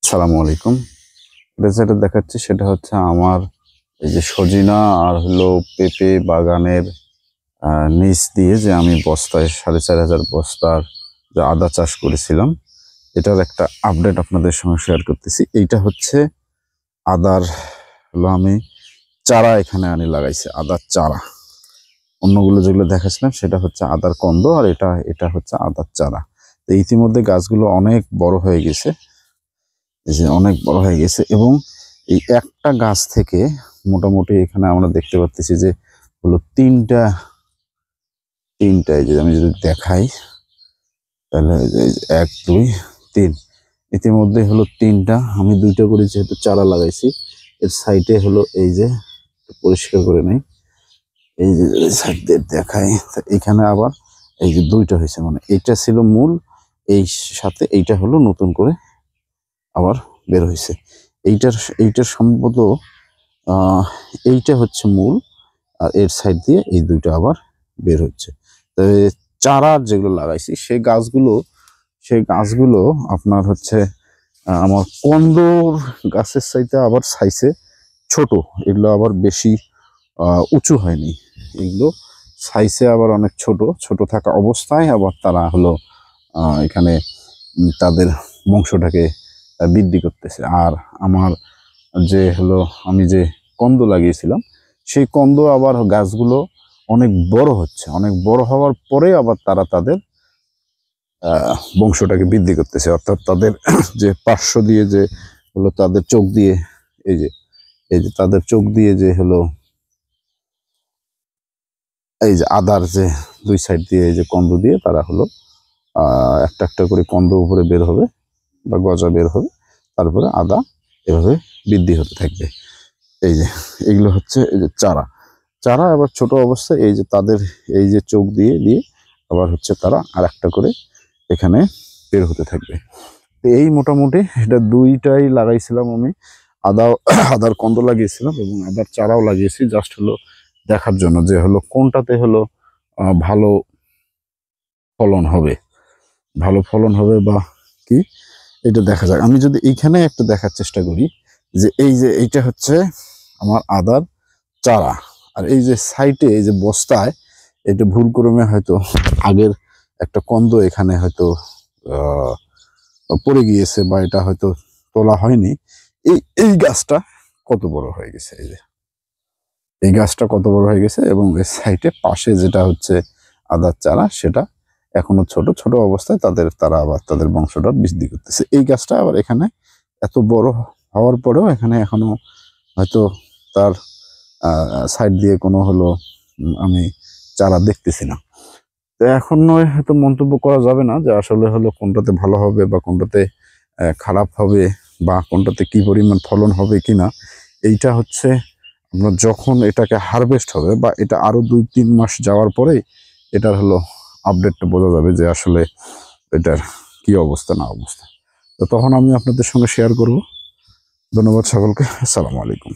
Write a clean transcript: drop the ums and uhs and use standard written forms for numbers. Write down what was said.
আসসালামু আলাইকুম। যেটা দেখাচ্ছি সেটা হচ্ছে আমার এই যে সজিনা আর হলো পেঁপে বাগানের নিচ দিয়ে যে আমি বস্তায় 4,500 বস্তার যে আদা চাষ করেছিলাম, এটার একটা আপডেট আপনাদের সঙ্গে শেয়ার করতেছি। এইটা হচ্ছে আদার হলো আমি চারা এখানে আনি লাগাইছি, আদার চারা। অন্যগুলো যেগুলো দেখাচ্ছিলাম সেটা হচ্ছে আদার কন্দ, আর এটা হচ্ছে আদার চারা। তো ইতিমধ্যে গাছগুলো অনেক বড় হয়ে গেছে, এই যে অনেক বড় হয়ে গেছে, এবং এই একটা গাছ থেকে মোটামুটি এখানে আমরা দেখতে পাচ্ছি যে হলো তিনটা, এই যে আমি যদি দেখাই তাহলে 1 2 3 ইতিমধ্যে হলো 3টা, আমি 2টা করে যেহেতু চারা লাগাইছি। এর সাইডে হলো এই যে পরিষ্কার করে নেই, এই যে সাইড দিয়ে দেখাই, এখানে আবার এই যে 2টা হয়েছে, মানে এইটা ছিল মূল, এই সাথে এইটা হলো নতুন করে আবার বের হয়েছে। এইটার সম্ভবত এইটা হচ্ছে মূল, আর এর সাইড দিয়ে এই 2টা আবার বের হচ্ছে। তো চারা যেগুলো লাগাইছি সেই গাছগুলো আপনার হচ্ছে আমার কন্দর গাছের চাইতে আবার সাইজে ছোট। এগুলো আবার বেশি উঁচু হয়নি, এগুলো সাইজে আবার অনেক ছোট ছোট থাকা অবস্থায় আবার তারা হলো এখানে তাদের বংশটাকে বৃদ্ধি করতেছে। আর আমার যে হলো আমি যে কন্দ লাগিয়েছিলাম, সেই কন্দ আবার গাছগুলো অনেক বড় হচ্ছে, অনেক বড় হওয়ার পরে আবার তারা তাদের বংশটাকে বৃদ্ধি করতেছে। অর্থাৎ তাদের যে পার্শ্ব দিয়ে যে হলো তাদের চোখ দিয়ে, এই যে তাদের চোখ দিয়ে যে হলো এই যে আদার যে 2 সাইড দিয়ে এই যে কন্দ দিয়ে তারা হলো একটা একটা করে কন্দ উপরে বের হবে বা গজা বের হবে, তারপরে আদা এভাবে বৃদ্ধি হতে থাকবে। এই যে এগুলো হচ্ছে এই যে চারা আবার ছোট অবস্থায় এই যে তাদের এই যে চোখ দিয়ে দিয়ে আবার হচ্ছে তারা আর একটা করে এখানে বের হতে থাকবে। তো এই মোটামুটি এটা 2টাই লাগাইছিলাম আমি, আদার কন্দ লাগিয়েছিলাম এবং আদার চারাও লাগিয়েছি, জাস্ট হলো দেখার জন্য যে হলো কোনটাতে হলো ভালো ফলন হবে, বা কি এটা দেখা যাক। আমি যদি এইখানে একটা দেখার চেষ্টা করি যে এই যে এইটা হচ্ছে আমার আদার চারা, আর এই যে সাইডে এই যে বস্তায় এটা ভুলক্রমে হয়তো আগের একটা কন্দ এখানে হয়তো পড়ে গিয়েছে, বা এটা হয়তো তোলা হয়নি। এই গাছটা কত বড় হয়ে গেছে, এই গাছটা কত বড় হয়ে গেছে, এবং এর সাইডে পাশে যেটা হচ্ছে আদার চারা, সেটা এখনো ছোট ছোট অবস্থায় তারা আবার তাদের বংশটা বৃদ্ধি করতেছে। এই গাছটা আবার এখানে এত বড় হওয়ার পরেও এখানে এখনো হয়তো তার সাইড দিয়ে কোনো হলো আমি চারা দেখতেছি না। তো এখন নয় হয়তো মন্তব্য করা যাবে না যে আসলে হলো কোনটাতে ভালো হবে বা কোনটাতে খারাপ হবে, বা কোনটাতে কি পরিমাণ ফলন হবে কিনা। এইটা হচ্ছে আপনার যখন এটাকে হারভেস্ট হবে, বা এটা আরো 2-3 মাস যাওয়ার পরে এটার হলো আপডেটটা বোঝা যাবে যে আসলে এটার কি অবস্থা না অবস্থা। তো তখন আমি আপনাদের সঙ্গে শেয়ার করব। ধন্যবাদ সকলকে। আসসালামু আলাইকুম।